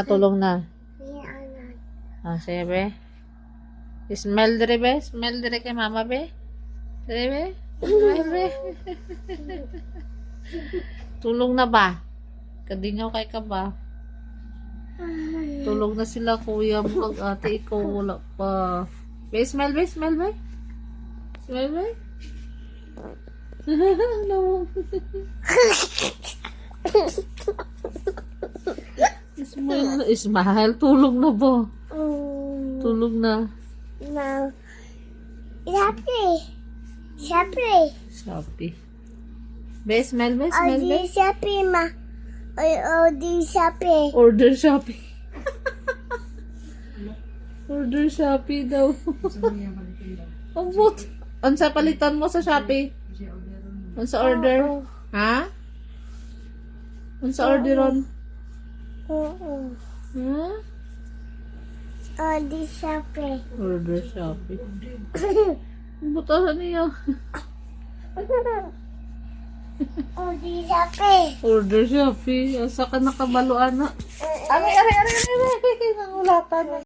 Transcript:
Tulong na. Ah, sige, be. Smell dire, be. Smell dire kay mama, be. Dire, be. Smell, be. Tulong na ba? Kadingaw kay ka ba? Tulog na sila, kuya. Mag ate, ikaw wala pa. Be, smell, be. Smell, be. Smell, be. No. Ismael, tulog na ba? Tulog na. No. Shopee. Be, smell, be, smell, be. Shopee, ma. Di Shopee. Order Shopee. Order Shopee daw. Ang but. Ang sa palitan mo sa Shopee? Ang sa order? Ha? Ang sa orderon? Ha? Di Shopee. Order Shopee. Butahan niya. Di Shopee. Order Shopee. Asa ka nakabaluan na? Aray. Nangulatan.